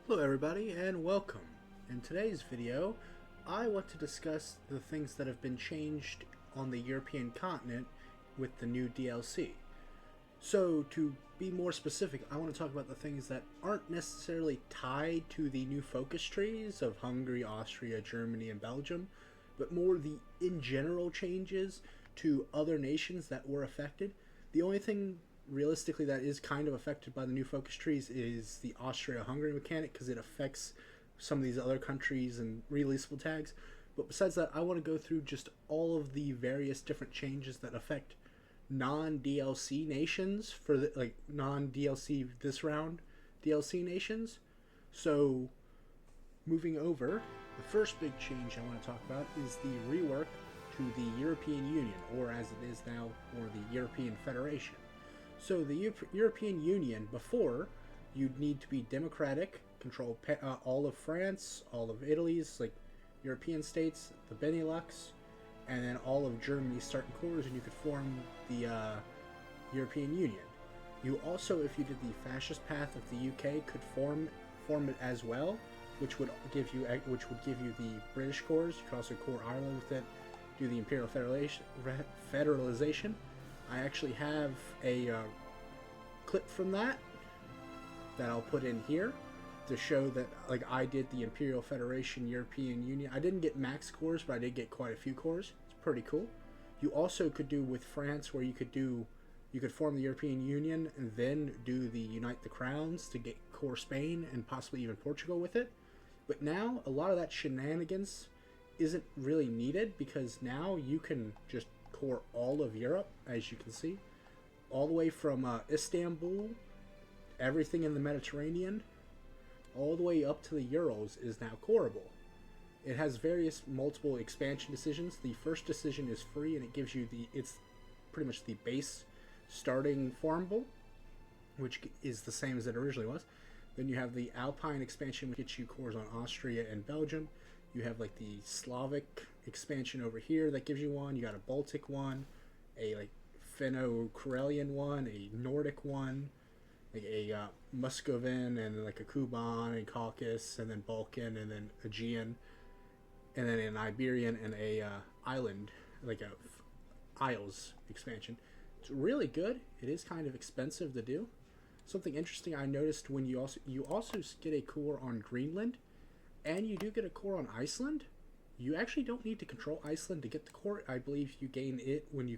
Hello everybody and welcome. In today's video, I want to discuss the things that have been changed on the European continent with the new DLC. So to be more specific, I want to talk about the things that aren't necessarily tied to the new focus trees of Hungary, Austria, Germany, and Belgium, but more the in general changes to other nations that were affected. The only thing realistically that is kind of affected by the new focus trees is the Austria-Hungary mechanic, because it affects some of these other countries and releasable tags. But besides that, I want to go through just all of the various different changes that affect non-DLC nations for the non-DLC this round DLC nations. So moving over, the first big change I want to talk about is the rework to the European Union, or as it is now, or the European Federation. So the European Union, before, you'd need to be democratic, control all of France, all of Italy's, like, European states, the Benelux, and then all of Germany's starting cores, and you could form the European Union. You also, if you did the fascist path of the UK, could form it as well, which would give you the British cores. You could also core Ireland with it, do the Imperial Federalization. I actually have a clip from that I'll put in here to show that, like, I did the Imperial Federation European Union. I didn't get max cores, but I did get quite a few cores. It's pretty cool. You also could do with France, where you could form the European Union and then do the Unite the Crowns to get core Spain and possibly even Portugal with it. But now a lot of that shenanigans isn't really needed, because now you can just core all of Europe, as you can see, all the way from Istanbul, everything in the Mediterranean, all the way up to the Urals is now coreable. It has various multiple expansion decisions. The first decision is free, and it gives you it's pretty much the base starting formable, which is the same as it originally was. Then you have the Alpine expansion, which gets you cores on Austria and Belgium. You have like the Slavic expansion over here that gives you one. You got a Baltic one, a like Finno-Karelian one, a Nordic one, like a Muscovin, and like a Kuban and Caucasus, and then Balkan, and then Aegean, and then an Iberian and a island, like a Isles expansion. It's really good. It is kind of expensive to do. Something interesting I noticed, when you also get a core on Greenland, and you do get a core on Iceland. You actually don't need to control Iceland to get the core. I believe you gain it when you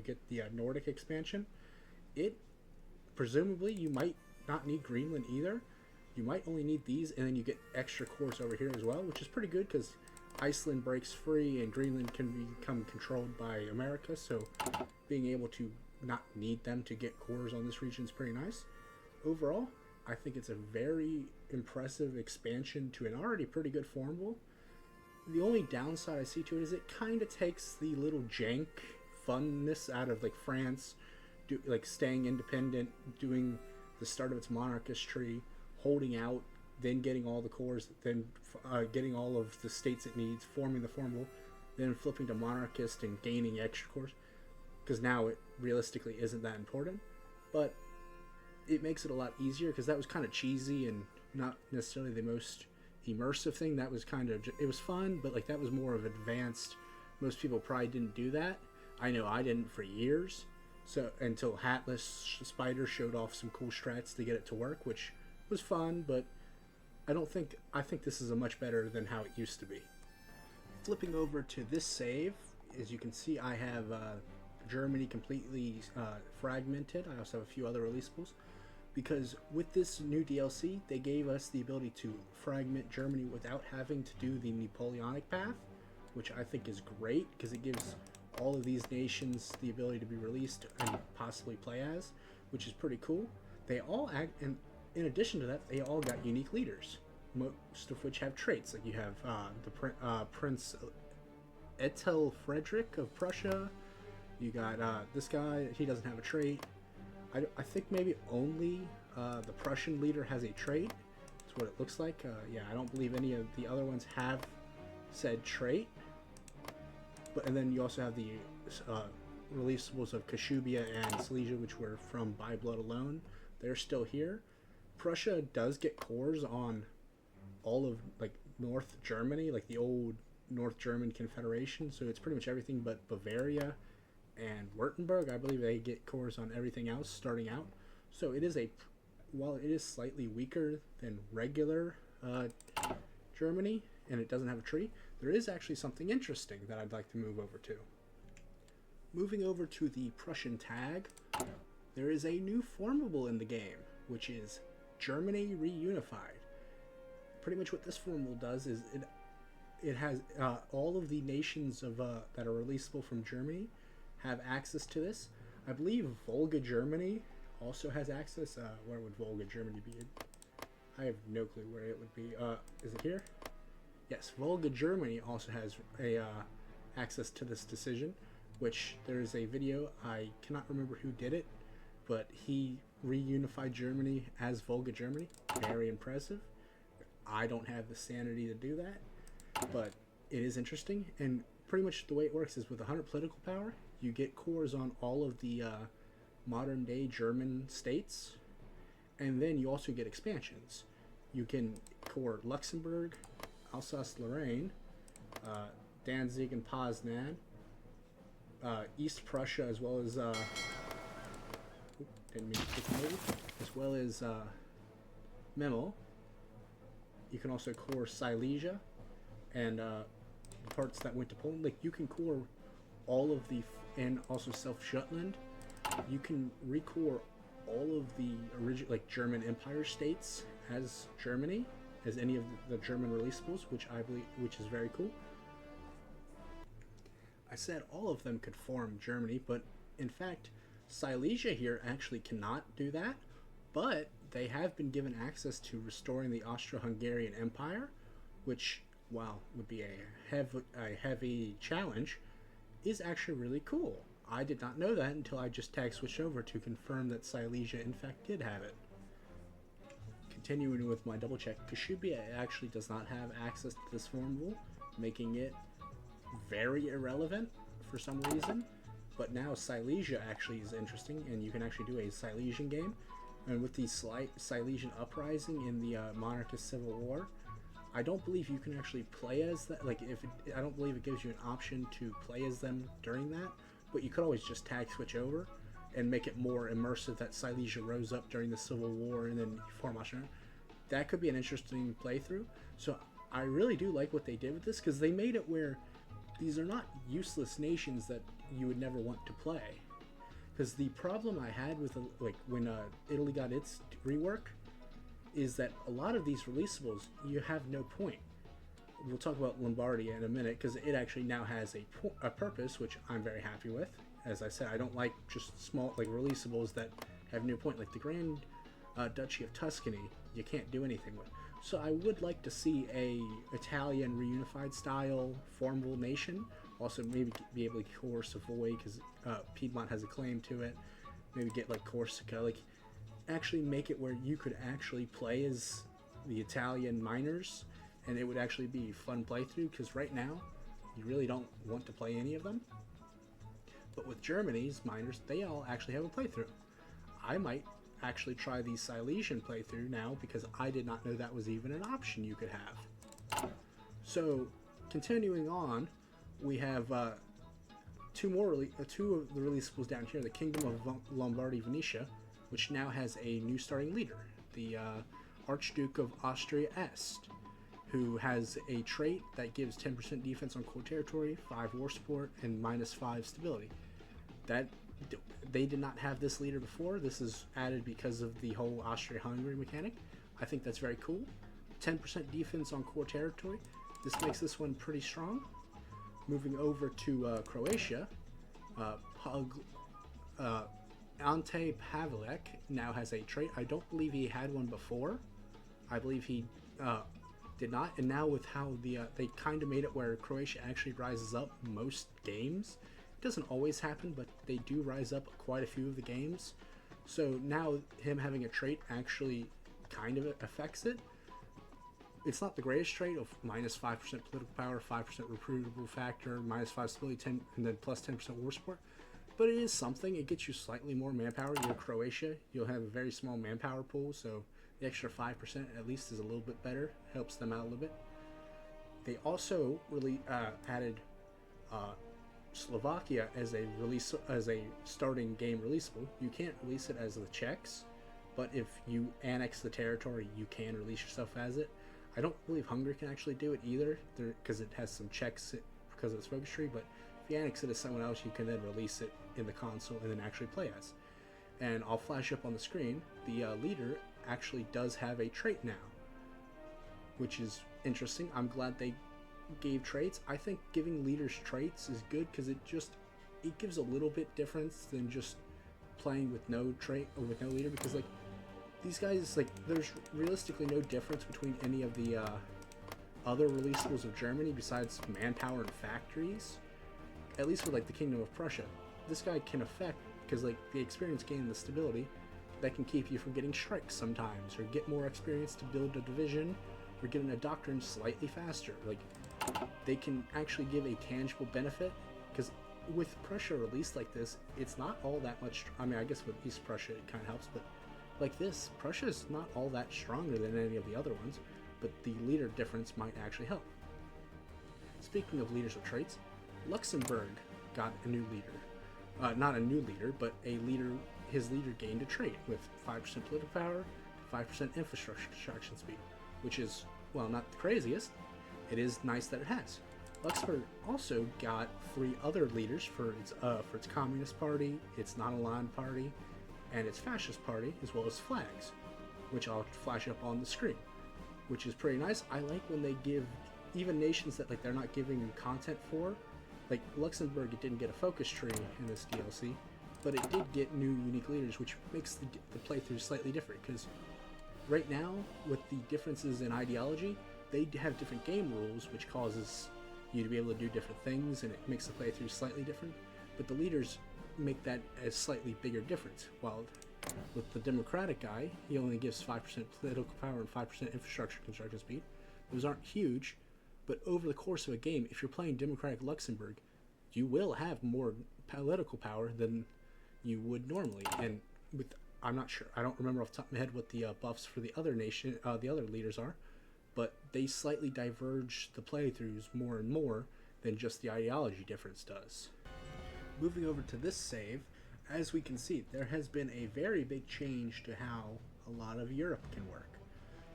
get the Nordic expansion. It, presumably, you might not need Greenland either. You might only need these, and then you get extra cores over here as well, which is pretty good, because Iceland breaks free and Greenland can become controlled by America, so being able to not need them to get cores on this region is pretty nice. Overall, I think it's a very impressive expansion to an already pretty good formable. The only downside I see to it is it kind of takes the little jank funness out of, like, France, like staying independent, doing the start of its monarchist tree, holding out, then getting all the cores, then getting all of the states it needs, forming the formable, then flipping to monarchist and gaining extra cores, because now it realistically isn't that important. But it makes it a lot easier, because that was kind of cheesy and not necessarily the most immersive thing. That was kind of, it was fun, but like that was more of advanced. Most people probably didn't do that. I know I didn't for years, so until Hatless Spider showed off some cool strats to get it to work, which was fun, but I think this is a much better than how it used to be. Flipping over to this save, as you can see, I have Germany completely fragmented. I also have a few other releasables, because with this new DLC, they gave us the ability to fragment Germany without having to do the Napoleonic path, which I think is great, because it gives all of these nations the ability to be released and possibly play as, which is pretty cool. They all act, and in addition to that, they all got unique leaders, most of which have traits. Like you have the Prince Etel Frederick of Prussia. You got this guy, he doesn't have a trait. I think maybe only the Prussian leader has a trait. That's what it looks like. Yeah, I don't believe any of the other ones have said trait. And then you also have the releasables of Kashubia and Silesia, which were from By Blood Alone. They're still here. Prussia does get cores on all of like North Germany, like the old North German Confederation. So it's pretty much everything but Bavaria and Württemberg. I believe they get cores on everything else starting out. So it is while it is slightly weaker than regular Germany, and it doesn't have a tree, there is actually something interesting that I'd like to move over to. Moving over to the Prussian tag, there is a new formable in the game, which is Germany Reunified. Pretty much what this formable does is it has all of the nations of that are releasable from Germany have access to this. I believe Volga Germany also has access. Where would Volga Germany be? I have no clue where it would be. Is it here? Yes, Volga Germany also has a access to this decision, which there is a video. I cannot remember who did it, but he reunified Germany as Volga Germany. Very impressive. I don't have the sanity to do that, but it is interesting. And pretty much the way it works is with 100 political power, you get cores on all of the modern day German states, and then you also get expansions. You can core Luxembourg, Alsace-Lorraine, Danzig and Poznan, East Prussia, as well as didn't mean to click the movie, as well as Memel. You can also core Silesia and the parts that went to Poland. Like, you can core all of the, and also Self-Jutland. You can recore all of the original, like, German Empire states as Germany, as any of the German releasables, which I believe, which is very cool. I said all of them could form Germany, but in fact, Silesia here actually cannot do that, but they have been given access to restoring the Austro-Hungarian Empire, which, while would be a heavy challenge, is actually really cool. I did not know that until I just tag switched over to confirm that Silesia in fact did have it. Continuing with my double check, Kashubia actually does not have access to this formable, making it very irrelevant for some reason. But now Silesia actually is interesting, and you can actually do a Silesian game. And with the slight Silesian uprising in the monarchist civil war, I don't believe you can actually play as that. Like, I don't believe it gives you an option to play as them during that. But you could always just tag switch over and make it more immersive that Silesia rose up during the civil war and then form Austria. That could be an interesting playthrough. So I really do like what they did with this, because they made it where these are not useless nations that you would never want to play. Because the problem I had with like when Italy got its rework is that a lot of these releasables, you have no point. We'll talk about Lombardy in a minute, because it actually now has a purpose, which I'm very happy with. As I said, I don't like just small like releasables that have no point, like the Grand Duchy of Tuscany. You can't do anything with. So I would like to see a Italian reunified style formable nation. Also, maybe be able to core Savoy, because Piedmont has a claim to it. Maybe get like Corsica, like actually make it where you could actually play as the Italian miners, and it would actually be a fun playthrough. Because right now, you really don't want to play any of them. But with Germany's miners, they all actually have a playthrough. I might actually try the Silesian playthrough now, because I did not know that was even an option you could have. So, continuing on, we have two of the releasables down here. The Kingdom of Lombardy-Venetia, which now has a new starting leader, the Archduke of Austria-Est, who has a trait that gives 10% defense on core territory, 5 war support, and -5 stability. They did not have this leader before. This is added because of the whole Austria-Hungary mechanic. I think that's very cool. 10% defense on core territory. This makes this one pretty strong. Moving over to Croatia, Ante Pavlek now has a trait. I don't believe he had one before. I believe he did not. And now with how they kind of made it where Croatia actually rises up most games. Doesn't always happen, but they do rise up quite a few of the games. So now him having a trait actually kind of affects it. It's not the greatest trait of -5% political power, 5% recruitable factor, -5 stability, 10, and then plus 10% war support. But it is something. It gets you slightly more manpower. You're Croatia. You'll have a very small manpower pool, so The extra 5% at least is a little bit better, helps them out a little bit. They also really added Slovakia as a starting game releasable. You can't release it as the Czechs, but if you annex the territory, you can release yourself as it. I don't believe Hungary can actually do it either, because it has some checks because of its focus tree, but if you annex it as someone else, you can then release it in the console and then actually play as. And I'll flash up on the screen, the leader actually does have a trait now, which is interesting. I'm glad they gave traits. I think giving leaders traits is good because it gives a little bit difference than just playing with no trait or with no leader, because like these guys, like there's realistically no difference between any of the other releasables of Germany besides manpower and factories, at least with like the Kingdom of Prussia. This guy can affect, because like the experience gain and the stability that can keep you from getting strikes sometimes, or get more experience to build a division, or getting a doctrine slightly faster. Like they can actually give a tangible benefit, because with Prussia released like this, it's not all that much. I mean, I guess with East Prussia it kind of helps, but like this, Prussia is not all that stronger than any of the other ones, but the leader difference might actually help. Speaking of leaders with traits, Luxembourg got a new leader. Not a new leader, but a leader. His leader gained a trait with 5% political power, 5% infrastructure construction speed, which is, well, not the craziest. It is nice that it has. Luxembourg also got 3 other leaders for its Communist Party, its non-aligned party, and its Fascist Party, as well as flags, which I'll flash up on the screen, which is pretty nice. I like when they give even nations that like they're not giving content for, like Luxembourg, it didn't get a focus tree in this DLC, but it did get new unique leaders, which makes the playthrough slightly different, because right now, with the differences in ideology, they have different game rules, which causes you to be able to do different things, and it makes the playthrough slightly different, but the leaders make that a slightly bigger difference. While with the Democratic guy, he only gives 5% political power and 5% infrastructure construction speed. Those aren't huge, but over the course of a game, if you're playing Democratic Luxembourg, you will have more political power than you would normally. And with, I'm not sure, I don't remember off the top of my head what the buffs for the other leaders are, but they slightly diverge the playthroughs more and more than just the ideology difference does. Moving over to this save, as we can see, there has been a very big change to how a lot of Europe can work.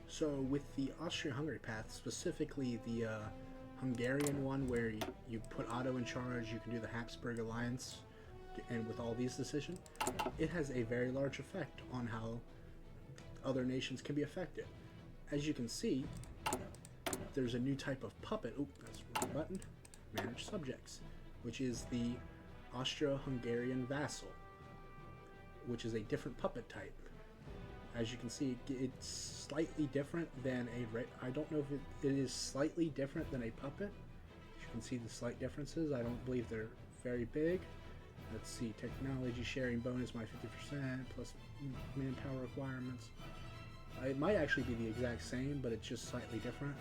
So with the Austria-Hungary path, specifically the Hungarian one where you put Otto in charge, you can do the Habsburg Alliance, and with all these decisions, it has a very large effect on how other nations can be affected. As you can see, there's a new type of puppet. Oop, that's the wrong button. Manage subjects, which is the Austro-Hungarian vassal, which is a different puppet type. As you can see, it's slightly different than I don't know if it is slightly different than a puppet. You can see the slight differences. I don't believe they're very big. Let's see, technology sharing bonus, my 50%, plus manpower requirements. It might actually be the exact same, but it's just slightly different.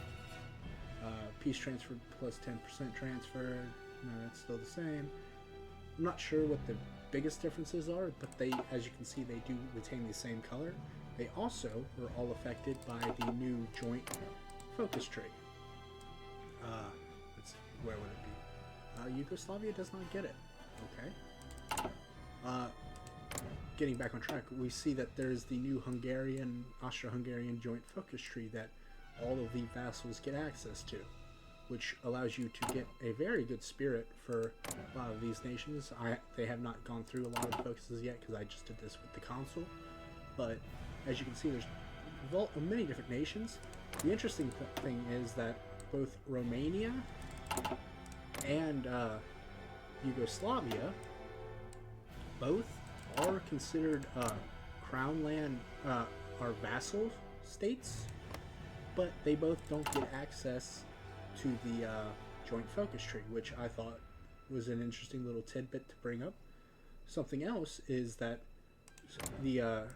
Peace transfer plus 10% transfer, no, that's still the same. I'm not sure what the biggest differences are, but they, as you can see, they do retain the same color. They also were all affected by the new joint focus tree. Let's see, where would it be? Yugoslavia does not get it. Okay. Getting back on track, we see that there's the new Austro-Hungarian joint focus tree that all of the vassals get access to, which allows you to get a very good spirit for a lot of these nations. They have not gone through a lot of the focuses yet because I just did this with the console, but as you can see, there's many different nations. The interesting thing is that both Romania and Yugoslavia both are considered crown land, are vassal states, but they both don't get access to the joint focus tree, which I thought was an interesting little tidbit to bring up. Something else is that the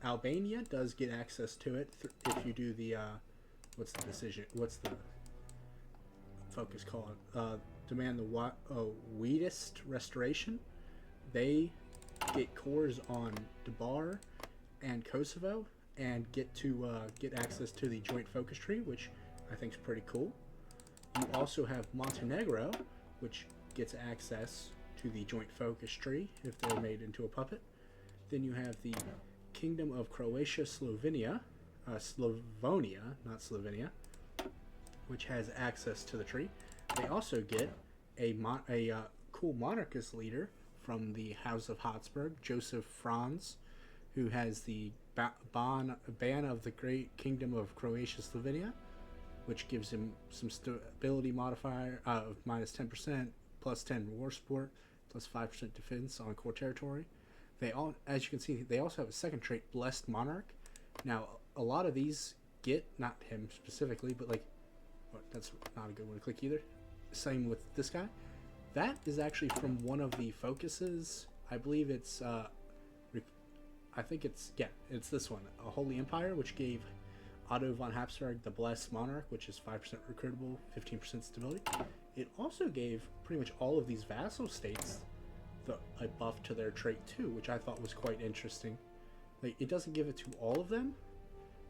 Albania does get access to it if you do the what's the focus called? Demand the Wheatist restoration. They get cores on Debar and Kosovo, and get access to the joint focus tree, which I think is pretty cool. You also have Montenegro, which gets access to the joint focus tree if they're made into a puppet. Then you have the Kingdom of Croatia, Slavonia, not Slovenia, which has access to the tree. They also get a cool monarchist leader from the House of Habsburg, Joseph Franz, who has the ban of the Great Kingdom of Croatia, Slovenia, which gives him some stability modifier of minus 10%, plus 10 war support, plus 5% defense on core territory. They all, as you can see, they also have a second trait, Blessed Monarch. Now, a lot of these get, not him specifically, but like, that's not a good one to click either. Same with this guy. That is actually from one of the focuses. I believe it's, it's this one, a Holy Empire, which gave Otto von Habsburg the Blessed Monarch, which is 5% recruitable, 15% stability. It also gave pretty much all of these vassal states a buff to their trait too, which I thought was quite interesting. Like, it doesn't give it to all of them,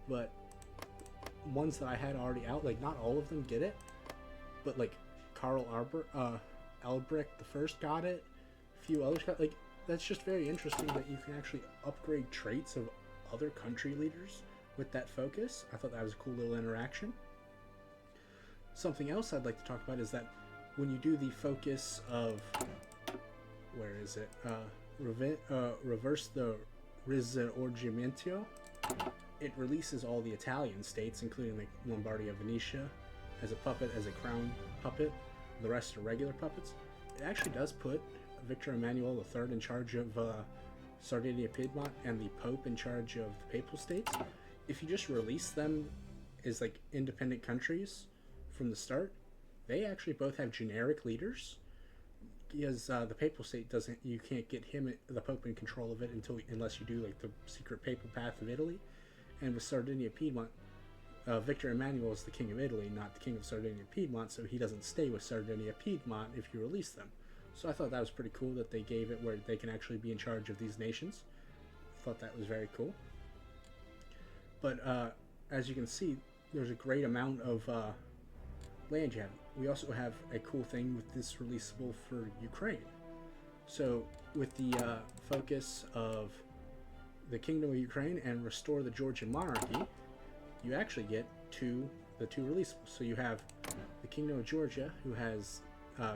but ones that I had already out, like, not all of them get it, but like Karl Albrecht the First got it, a few others got, like, that's just very interesting that you can actually upgrade traits of other country leaders with that focus. I thought that was a cool little interaction. Something else I'd like to talk about is that when you do the focus of, where is it? Reverse the Risorgimento, it releases all the Italian states, including like Lombardia, Venetia, as a puppet, as a crown puppet. The rest are regular puppets. It actually does put Victor Emmanuel III in charge of Sardinia, Piedmont, and the Pope in charge of the Papal States. If you just release them as like independent countries from the start, they actually both have generic leaders. Because the Papal State doesn't, you can't get the Pope, in control of it unless you do like the secret Papal Path of Italy. And with Sardinia, Piedmont, Victor Emmanuel is the King of Italy, not the King of Sardinia, Piedmont, so he doesn't stay with Sardinia, Piedmont if you release them. So I thought that was pretty cool that they gave it where they can actually be in charge of these nations. I thought that was very cool. But as you can see, there's a great amount of land you have. We also have a cool thing with this releasable for Ukraine. So with the focus of the Kingdom of Ukraine and restore the Georgian monarchy, you actually get the two releasables. So you have the Kingdom of Georgia, who has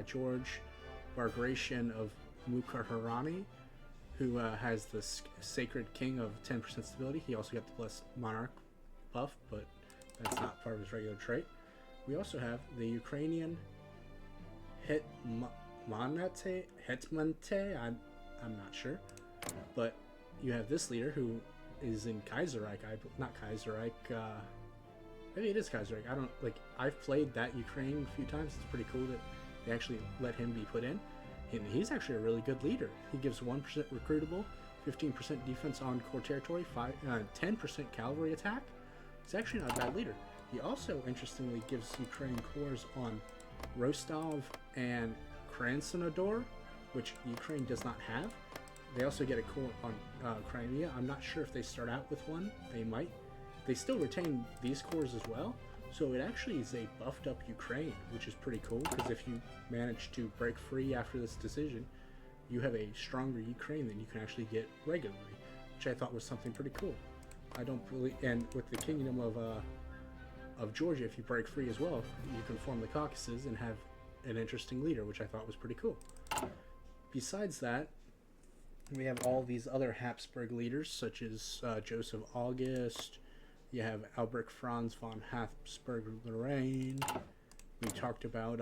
George Bagration of Mukharani, who has the Sacred King of 10% stability. He also got the Blessed Monarch buff, but that's not part of his regular trait. We also have the Ukrainian Hetmante, I'm not sure, but you have this leader who is in Kaiserreich, not Kaiserreich, maybe it is Kaiserreich, I don't, like, I've played that Ukraine a few times. It's pretty cool that they actually let him be put in, and he's actually a really good leader. He gives 1% recruitable, 15% defense on core territory, 10% cavalry attack. It's actually not a bad leader. He also, interestingly, gives Ukraine cores on Rostov and Krasnodar, which Ukraine does not have. They also get a core on Crimea. I'm not sure if they start out with one. They might. They still retain these cores as well. So it actually is a buffed up Ukraine, which is pretty cool, because if you manage to break free after this decision, you have a stronger Ukraine than you can actually get regularly, which I thought was something pretty cool. I don't believe, and with the Kingdom of Georgia, if you break free as well, you can form the Caucasus and have an interesting leader, which I thought was pretty cool. Besides that, we have all these other Habsburg leaders, such as Joseph August. You have Albrecht Franz von Habsburg-Lorraine. We talked about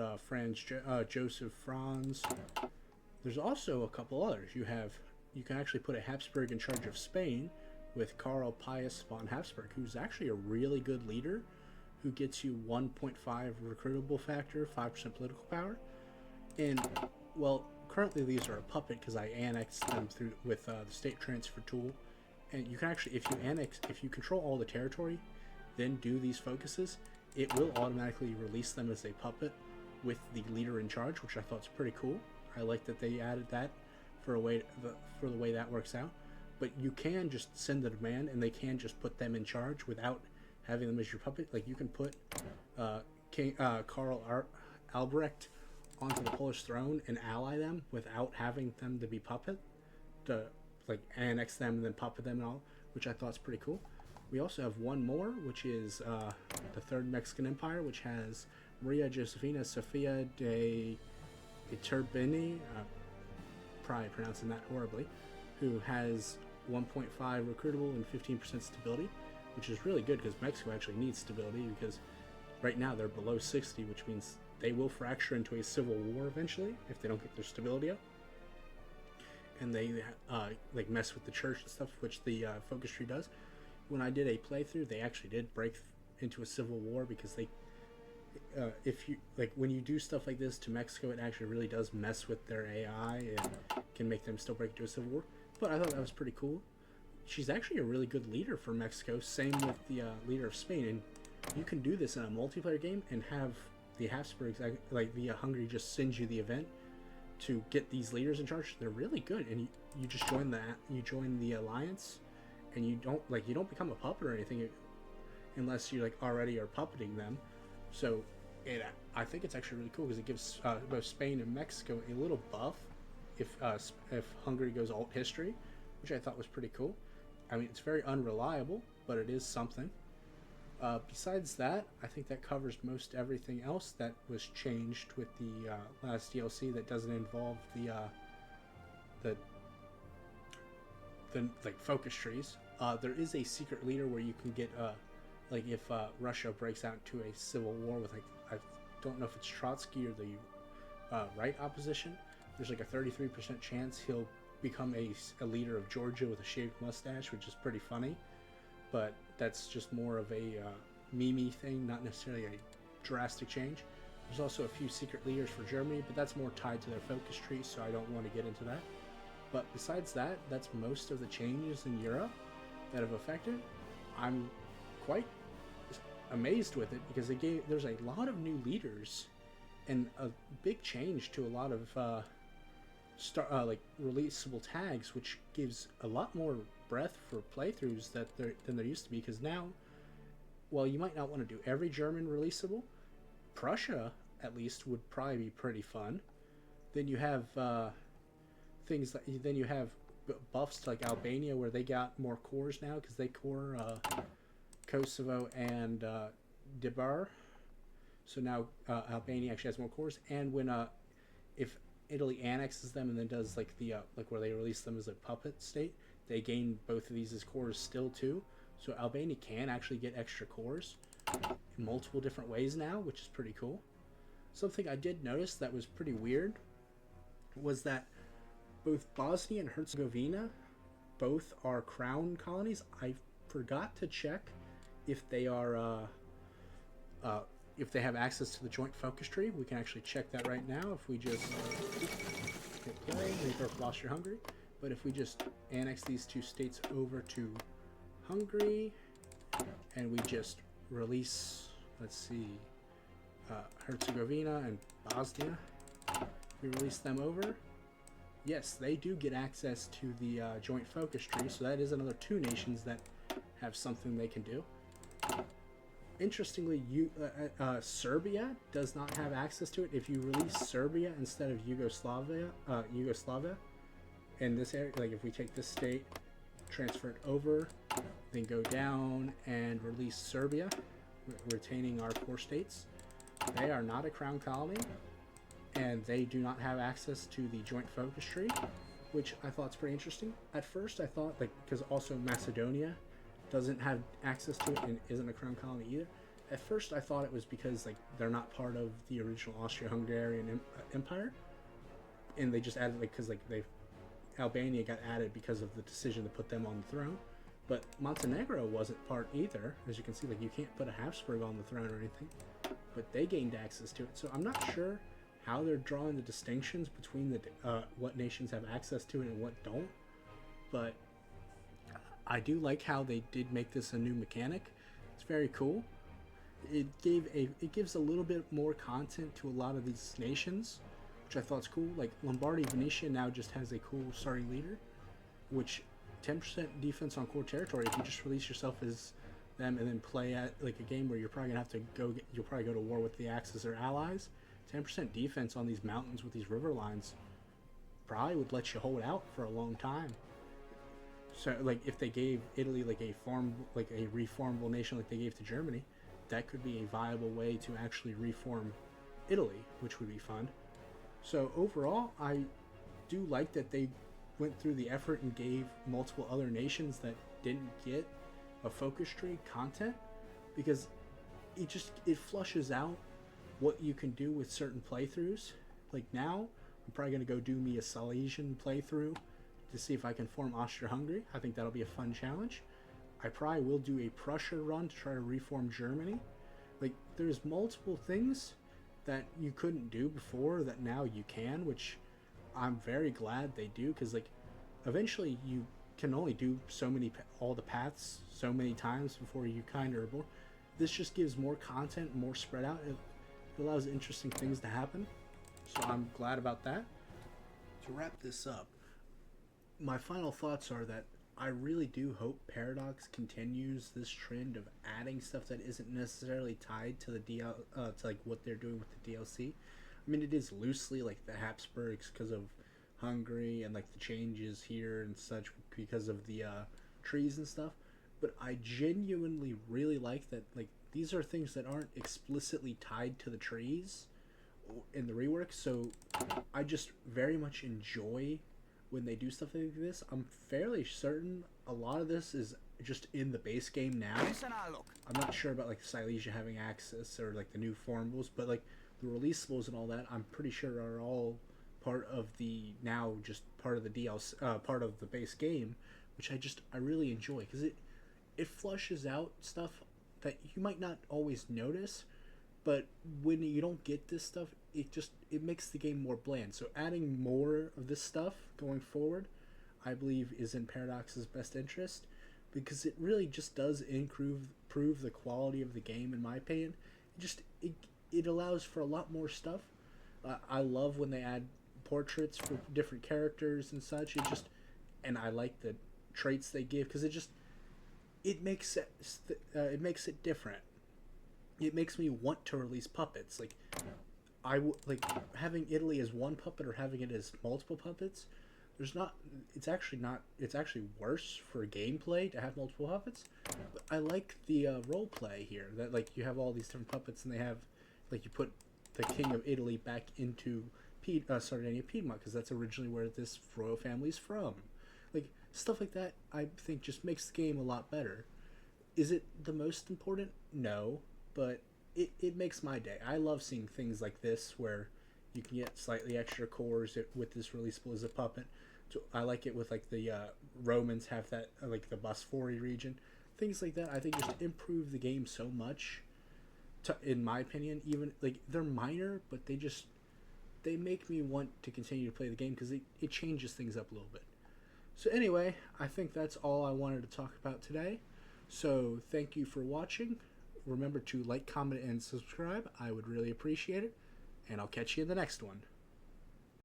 Joseph Franz. There's also a couple others. You can actually put a Habsburg in charge of Spain with Karl Pius von Habsburg, who's actually a really good leader, who gets you 1.5 recruitable factor, 5% political power. And, well, currently these are a puppet because I annexed them through with the state transfer tool. And you can actually, if you control all the territory, then do these focuses, it will automatically release them as a puppet with the leader in charge, which I thought was pretty cool. I like that they added that for the way that works out. but you can just send the demand, and they can just put them in charge without having them as your puppet. Like you can put King Albrecht onto the Polish throne and ally them without having them to be puppet, to like annex them and then puppet them and all, which I thought is pretty cool. We also have one more, which is the Third Mexican Empire, which has Maria Josefina Sofia de Iturbini, probably pronouncing that horribly, who has 1.5 recruitable and 15% stability, which is really good because Mexico actually needs stability, because right now they're below 60, which means they will fracture into a civil war eventually if they don't get their stability up. And they like mess with the church and stuff, which the focus tree does. When I did a playthrough, they actually did break into a civil war, because they if you like when you do stuff like this to Mexico, it actually really does mess with their AI and can make them still break into a civil war. But I thought that was pretty cool. She's actually a really good leader for Mexico. Same with the leader of Spain, and you can do this in a multiplayer game and have the Habsburgs, like the Hungary, just sends you the event to get these leaders in charge. They're really good, and you just join the alliance, and you don't become a puppet or anything unless you like already are puppeting them. So I think it's actually really cool because it gives both Spain and Mexico a little buff if Hungary goes alt history, which I thought was pretty cool. I mean, it's very unreliable, but it is something. Besides that, I think that covers most everything else that was changed with the last DLC that doesn't involve the like focus trees. There is a secret leader where you can get like if Russia breaks out into a civil war with, like, I don't know if it's Trotsky or the right opposition, there's like a 33% chance he'll become a leader of Georgia with a shaved mustache, which is pretty funny. But that's just more of a meme thing, not necessarily a drastic change. There's also a few secret leaders for Germany, but that's more tied to their focus tree, so I don't want to get into that. But besides that, that's most of the changes in Europe that have affected. I'm quite amazed with it, because there's a lot of new leaders and a big change to a lot of like releasable tags, which gives a lot more breadth for playthroughs than there used to be. Because now, well, you might not want to do every German releasable. Prussia, at least, would probably be pretty fun. Then you have things like, then you have buffs to like Albania, where they got more cores now because they core Kosovo and Dibar. So now Albania actually has more cores. And when if Italy annexes them and then does like the like where they release them as a puppet state, they gain both of these as cores still too. So Albania can actually get extra cores in multiple different ways now, which is pretty cool. Something I did notice that was pretty weird was that both Bosnia and Herzegovina both are crown colonies. I forgot to check if they are if they have access to the joint focus tree. We can actually check that right now if we just hit play. Rebirth of Austria-Hungary. But if we just annex these two states over to Hungary, and we just release, let's see, Herzegovina and Bosnia, if we release them over, yes, they do get access to the joint focus tree. So that is another two nations that have something they can do. Interestingly, Serbia does not have access to it. If you release Serbia instead of Yugoslavia, in this area, like if we take this state, transfer it over, then go down and release Serbia, retaining our core states, they are not a crown colony, and they do not have access to the joint focus tree, which I thought is pretty interesting. At first, I thought, like, because also Macedonia doesn't have access to it and isn't a crown colony either. At first, I thought it was because like they're not part of the original Austro-Hungarian Empire, and they just added, like, because like Albania got added because of the decision to put them on the throne. But Montenegro wasn't part either. As you can see, like, you can't put a Habsburg on the throne or anything, but they gained access to it. So I'm not sure how they're drawing the distinctions between the what nations have access to it and what don't, but I do like how they did make this a new mechanic. It's very cool. It gives a little bit more content to a lot of these nations, which I thought is cool. Like Lombardy Venetia now just has a cool starting leader, which 10% defense on core territory. If you just release yourself as them and then play at like a game where you're probably gonna have to you'll probably go to war with the Axis or allies. 10% defense on these mountains with these river lines probably would let you hold out for a long time. So like if they gave Italy like a reformable nation like they gave to Germany, that could be a viable way to actually reform Italy, which would be fun. So overall, I do like that they went through the effort and gave multiple other nations that didn't get a focus tree content, because it flushes out what you can do with certain playthroughs. Like now, I'm probably going to go do me a Silesian playthrough to see if I can form Austria-Hungary. I think that'll be a fun challenge. I probably will do a Prussia run to try to reform Germany. Like, there's multiple things that you couldn't do before that now you can, which I'm very glad they do, because like eventually you can only do all the paths so many times before you kind of are bored. This just gives more content, more spread out. It allows interesting things to happen, so I'm glad about that. To wrap this up, my final thoughts are that I really do hope Paradox continues this trend of adding stuff that isn't necessarily tied to the to like what they're doing with the DLC. I mean, it is loosely like the Habsburgs because of Hungary and like the changes here and such because of the trees and stuff. But I genuinely really like that. Like, these are things that aren't explicitly tied to the trees in the rework. So I just very much enjoy when they do stuff like this. I'm fairly certain a lot of this is just in the base game now. I'm not sure about like Silesia having access or like the new formables, but like the releasables and all that, I'm pretty sure are all part of the now just part of the DLC, part of the base game, which I really enjoy, because it flushes out stuff that you might not always notice, but when you don't get this stuff, it makes the game more bland. So adding more of this stuff going forward, I believe, is in Paradox's best interest, because it really just does improve the quality of the game, in my opinion. It allows for a lot more stuff. I love when they add portraits for different characters and such. And I like the traits they give, because it makes it different. It makes me want to release puppets. Like, like having Italy as one puppet or having it as multiple puppets. It's actually worse for gameplay to have multiple puppets. But I like the role play here, that like you have all these different puppets, and they have like you put the King of Italy back into Sardinia Piedmont, because that's originally where this royal family is from. Like, stuff like that, I think just makes the game a lot better. Is it the most important? No, but it makes my day. I love seeing things like this where you can get slightly extra cores with this releasable as a puppet. So I like it with like the Romans have that like the Bosphori region, things like that. I think just improve the game so much. In my opinion, even like they're minor, but they make me want to continue to play the game, because it changes things up a little bit. So anyway, I think that's all I wanted to talk about today. So thank you for watching. Remember to like, comment, and subscribe. I would really appreciate it. And I'll catch you in the next one.